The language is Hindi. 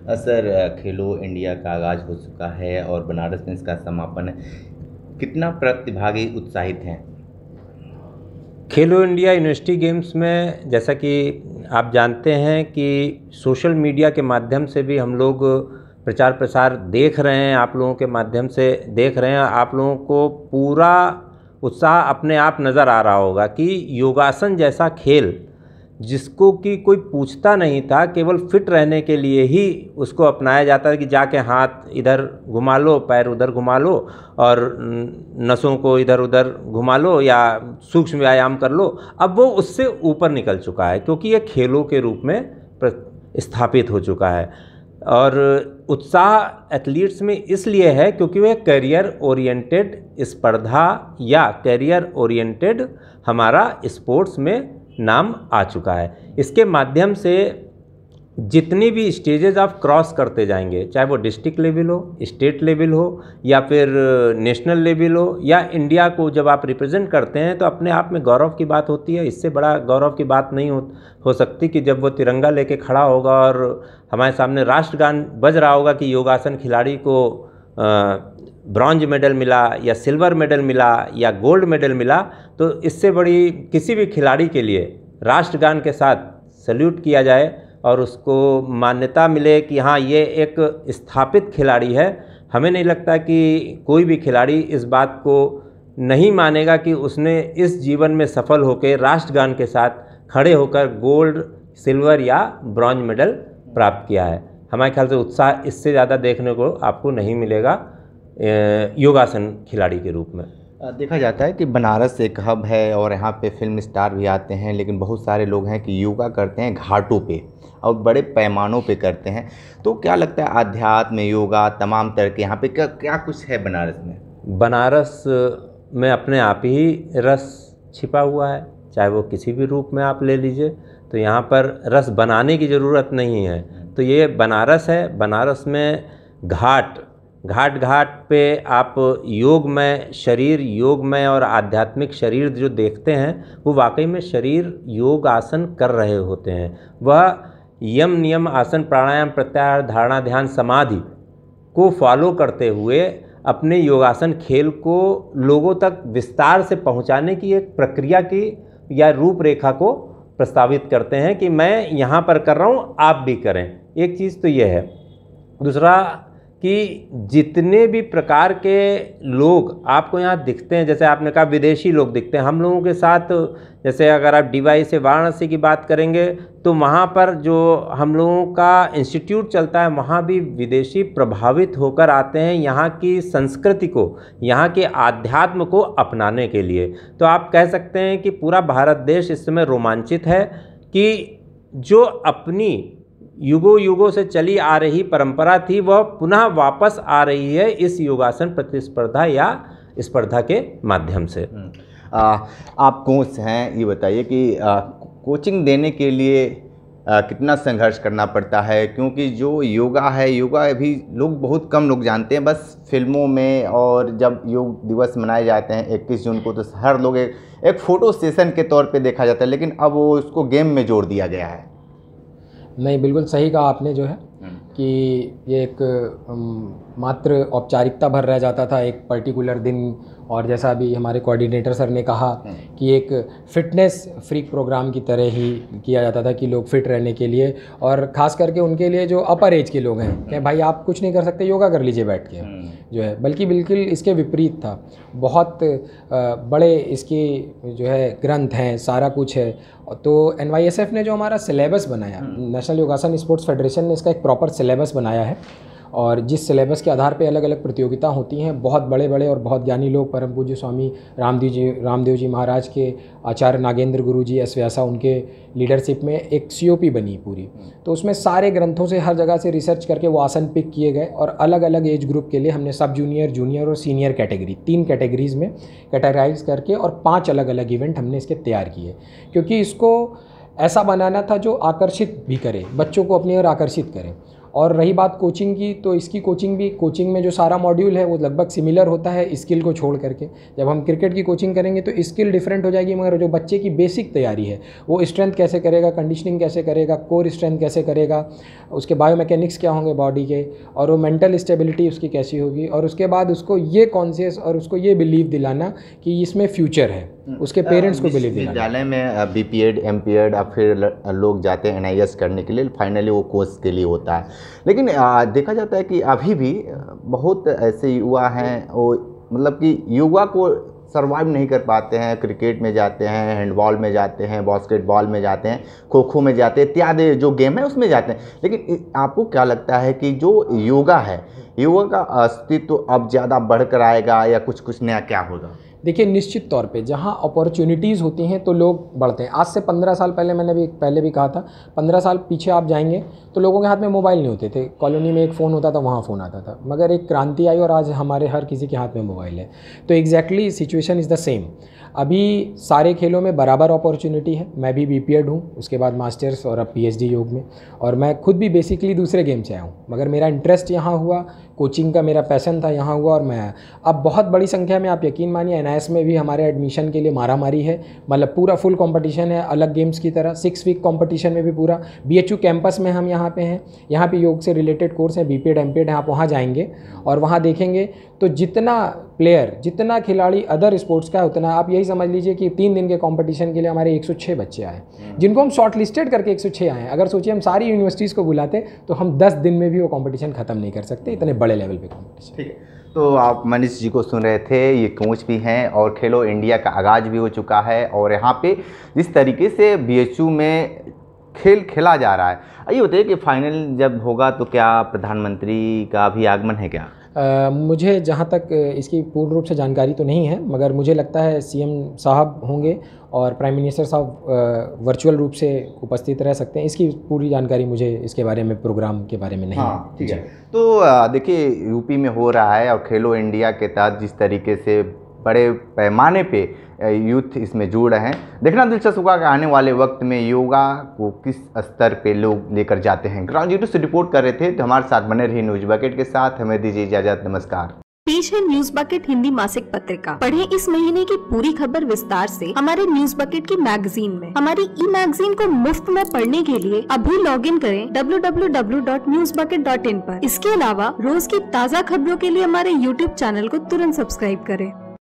सर, खेलो इंडिया का आगाज़ हो चुका है और बनारस में इसका समापन है। कितना प्रतिभागी उत्साहित हैं? खेलो इंडिया यूनिवर्सिटी गेम्स में जैसा कि आप जानते हैं कि सोशल मीडिया के माध्यम से भी हम लोग प्रचार प्रसार देख रहे हैं, आप लोगों के माध्यम से देख रहे हैं। आप लोगों को पूरा उत्साह अपने आप नज़र आ रहा होगा कि योगासन जैसा खेल जिसको कि कोई पूछता नहीं था, केवल फिट रहने के लिए ही उसको अपनाया जाता है कि जाके हाथ इधर घुमा लो, पैर उधर घुमा लो और नसों को इधर उधर घुमा लो या सूक्ष्म व्यायाम कर लो। अब वो उससे ऊपर निकल चुका है क्योंकि ये खेलों के रूप में स्थापित हो चुका है। और उत्साह एथलीट्स में इसलिए है क्योंकि वे करियर ओरिएंटेड स्पर्धा या करियर ओरिएंटेड हमारा स्पोर्ट्स में नाम आ चुका है। इसके माध्यम से जितनी भी स्टेजेस आप क्रॉस करते जाएंगे, चाहे वो डिस्ट्रिक्ट लेवल हो, स्टेट लेवल हो या फिर नेशनल लेवल हो, या इंडिया को जब आप रिप्रेजेंट करते हैं तो अपने आप में गौरव की बात होती है। इससे बड़ा गौरव की बात नहीं हो सकती कि जब वो तिरंगा लेके खड़ा होगा और हमारे सामने राष्ट्रगान बज रहा होगा कि योगासन खिलाड़ी को ब्रॉन्ज मेडल मिला या सिल्वर मेडल मिला या गोल्ड मेडल मिला। तो इससे बड़ी किसी भी खिलाड़ी के लिए राष्ट्रगान के साथ सल्यूट किया जाए और उसको मान्यता मिले कि हाँ, ये एक स्थापित खिलाड़ी है। हमें नहीं लगता कि कोई भी खिलाड़ी इस बात को नहीं मानेगा कि उसने इस जीवन में सफल होकर राष्ट्रगान के साथ खड़े होकर गोल्ड, सिल्वर या ब्रॉन्ज मेडल प्राप्त किया है। हमारे ख्याल से उत्साह इससे ज़्यादा देखने को आपको नहीं मिलेगा योगासन खिलाड़ी के रूप में। देखा जाता है कि बनारस एक हब है और यहाँ पे फिल्म स्टार भी आते हैं, लेकिन बहुत सारे लोग हैं कि योगा करते हैं घाटों पे और बड़े पैमानों पे करते हैं। तो क्या लगता है, आध्यात्म, योगा, तमाम तरह के यहाँ पे क्या क्या कुछ है बनारस में? बनारस में अपने आप ही रस छिपा हुआ है, चाहे वो किसी भी रूप में आप ले लीजिए। तो यहाँ पर रस बनाने की ज़रूरत नहीं है। तो ये बनारस है। बनारस में घाट घाट पे आप योगमय शरीर, योगमय और आध्यात्मिक शरीर जो देखते हैं वो वाकई में शरीर योग आसन कर रहे होते हैं। वह यम नियम आसन प्राणायाम प्रत्याहार धारणा ध्यान समाधि को फॉलो करते हुए अपने योगासन खेल को लोगों तक विस्तार से पहुंचाने की एक प्रक्रिया की या रूपरेखा को प्रस्तावित करते हैं कि मैं यहाँ पर कर रहा हूँ, आप भी करें। एक चीज़ तो ये है। दूसरा कि जितने भी प्रकार के लोग आपको यहाँ दिखते हैं, जैसे आपने कहा विदेशी लोग दिखते हैं हम लोगों के साथ, जैसे अगर आप डीवाई से वाराणसी की बात करेंगे तो वहाँ पर जो हम लोगों का इंस्टीट्यूट चलता है वहाँ भी विदेशी प्रभावित होकर आते हैं यहाँ की संस्कृति को, यहाँ के आध्यात्म को अपनाने के लिए। तो आप कह सकते हैं कि पूरा भारत देश इस समय रोमांचित है कि जो अपनी युगों युगों से चली आ रही परंपरा थी वह पुनः वापस आ रही है इस योगासन प्रतिस्पर्धा या स्पर्धा के माध्यम से। आप कोच हैं, ये बताइए कि कोचिंग देने के लिए कितना संघर्ष करना पड़ता है? क्योंकि जो योगा है, योगा अभी लोग बहुत कम लोग जानते हैं, बस फिल्मों में। और जब योग दिवस मनाए जाते हैं 21 जून को तो हर लोग एक फ़ोटो सेशन के तौर पे देखा जाता है, लेकिन अब वो उसको गेम में जोड़ दिया गया है। नहीं, बिल्कुल सही कहा आपने जो है कि ये एक मात्र औपचारिकता भर रह जाता था एक पर्टिकुलर दिन। और जैसा अभी हमारे कोऑर्डिनेटर सर ने कहा कि एक फ़िटनेस फ्रीक प्रोग्राम की तरह ही किया जाता था कि लोग फिट रहने के लिए, और ख़ास करके उनके लिए जो अपर एज के लोग हैं कि भाई आप कुछ नहीं कर सकते, योगा कर लीजिए बैठ के जो है। बल्कि बिल्कुल इसके विपरीत था। बहुत बड़े इसके जो है ग्रंथ हैं, सारा कुछ है। तो NYSF ने जो हमारा सिलेबस बनाया, नेशनल योगासन स्पोर्ट्स फेडरेशन ने इसका एक प्रॉपर सिलेबस बनाया है, और जिस सिलेबस के आधार पे अलग अलग प्रतियोगिता होती हैं। बहुत बड़े बड़े और बहुत ज्ञानी लोग, परम पूज्य स्वामी रामदेव जी महाराज के आचार्य नागेंद्र गुरु जी एस व्यासा, उनके लीडरशिप में एक COP बनी पूरी। तो उसमें सारे ग्रंथों से हर जगह से रिसर्च करके वो आसन पिक किए गए, और अलग अलग एज ग्रुप के लिए हमने सब जूनियर, जूनियर और सीनियर कैटेगरी 3 कैटेगरीज़ में कैटेगराइज करके और 5 अलग अलग इवेंट हमने इसके तैयार किए। क्योंकि इसको ऐसा बनाना था जो आकर्षित भी करे, बच्चों को अपनी ओर आकर्षित करे। और रही बात कोचिंग की, तो इसकी कोचिंग में जो सारा मॉड्यूल है वो लगभग सिमिलर होता है स्किल को छोड़ करके। जब हम क्रिकेट की कोचिंग करेंगे तो स्किल डिफरेंट हो जाएगी, मगर जो बच्चे की बेसिक तैयारी है वो स्ट्रेंथ कैसे करेगा, कंडीशनिंग कैसे करेगा, कोर स्ट्रेंथ कैसे करेगा, उसके बायोमैकेनिक्स क्या होंगे बॉडी के, और वो मेंटल स्टेबिलिटी उसकी कैसी होगी, और उसके बाद उसको ये कॉन्शियस और उसको ये बिलीव दिलाना कि इसमें फ्यूचर है, उसके पेरेंट्स को बिलीव दिलाना। विद्यालय में बीपीएड एमपीएड और फिर लोग जाते हैं एनआईएस करने के लिए, फाइनली वो कोर्स के लिए होता है। लेकिन देखा जाता है कि अभी भी बहुत ऐसे युवा हैं वो मतलब कि योगा को सर्वाइव नहीं कर पाते हैं, क्रिकेट में जाते हैं, हैंडबॉल में जाते हैं, बास्केटबॉल में जाते हैं, खो खो में जाते हैं, इत्यादि जो गेम है उसमें जाते हैं। लेकिन आपको क्या लगता है कि जो योगा है, योगा का अस्तित्व अब ज़्यादा बढ़कर आएगा या कुछ नया क्या होगा? देखिए, निश्चित तौर पे जहाँ अपॉर्चुनिटीज़ होती हैं तो लोग बढ़ते हैं। आज से 15 साल पहले, मैंने भी पहले भी कहा था, 15 साल पीछे आप जाएंगे तो लोगों के हाथ में मोबाइल नहीं होते थे। कॉलोनी में एक फ़ोन होता था, वहाँ फ़ोन आता था, मगर एक क्रांति आई और आज हमारे हर किसी के हाथ में मोबाइल है। तो exactly situation is the same. अभी सारे खेलों में बराबर अपॉर्चुनिटी है। मैं भी बीपीएड हूँ, उसके बाद मास्टर्स और अब पीएचडी योग में, और मैं खुद भी बेसिकली दूसरे गेम से आया हूँ, मगर मेरा इंटरेस्ट यहाँ हुआ, कोचिंग का मेरा पैशन था यहाँ हुआ, और मैं आया। अब बहुत बड़ी संख्या में, आप यकीन मानिए, एनआईएस में भी हमारे एडमिशन के लिए मारामारी है, मतलब पूरा फुल कंपटीशन है, अलग गेम्स की तरह 6 वीक कंपटीशन में भी पूरा। बीएचयू कैंपस में हम यहाँ पे हैं, यहाँ पे योग से रिलेटेड कोर्स है, बीपीएड एमपीएड है। आप वहाँ जाएंगे और वहाँ देखेंगे तो जितना प्लेयर, जितना खिलाड़ी अदर स्पोर्ट्स का है उतना, आप यही समझ लीजिए कि 3 दिन के कंपटीशन के लिए हमारे 106 बच्चे आए, जिनको हम शॉर्ट लिस्टेड करके 106 आए हैं। अगर सोचिए हम सारी यूनिवर्सिटीज़ को बुलाते तो हम 10 दिन में भी वो कंपटीशन ख़त्म नहीं कर सकते, इतने बड़े लेवल पे कंपटीशन। ठीक है, तो आप मनीष जी को सुन रहे थे, ये कोच भी हैं और खेलो इंडिया का आगाज़ भी हो चुका है, और यहाँ पे जिस तरीके से बीएचयू में खेल खेला जा रहा है, ये बताइए कि फाइनल जब होगा तो क्या प्रधानमंत्री का भी आगमन है क्या? मुझे जहाँ तक इसकी पूर्ण रूप से जानकारी तो नहीं है, मगर मुझे लगता है सीएम साहब होंगे और प्राइम मिनिस्टर साहब वर्चुअल रूप से उपस्थित रह सकते हैं। इसकी पूरी जानकारी मुझे इसके बारे में, प्रोग्राम के बारे में नहीं है। ठीक है, तो देखिए यूपी में हो रहा है और खेलो इंडिया के तहत जिस तरीके से बड़े पैमाने पे यूथ इसमें जुड़ रहे हैं, देखना दिलचस्प होगा कि आने वाले वक्त में योगा को किस स्तर पे लोग लेकर जाते हैं। ग्राउंड जीरो से रिपोर्ट कर रहे थे, तो हमारे साथ बने रहिए न्यूज बकेट के साथ। हमें दीजिए इजाजत, नमस्कार। पेश है न्यूज बकेट हिंदी मासिक पत्रिका। पढ़ें इस महीने की पूरी खबर विस्तार से हमारे न्यूज बकेट की मैगजीन में। हमारी ई मैगजीन को मुफ्त में पढ़ने के लिए अभी लॉगिन करें www.newsbucket.in पर। इसके अलावा रोज की ताज़ा खबरों के लिए हमारे YouTube चैनल को तुरंत सब्सक्राइब करें।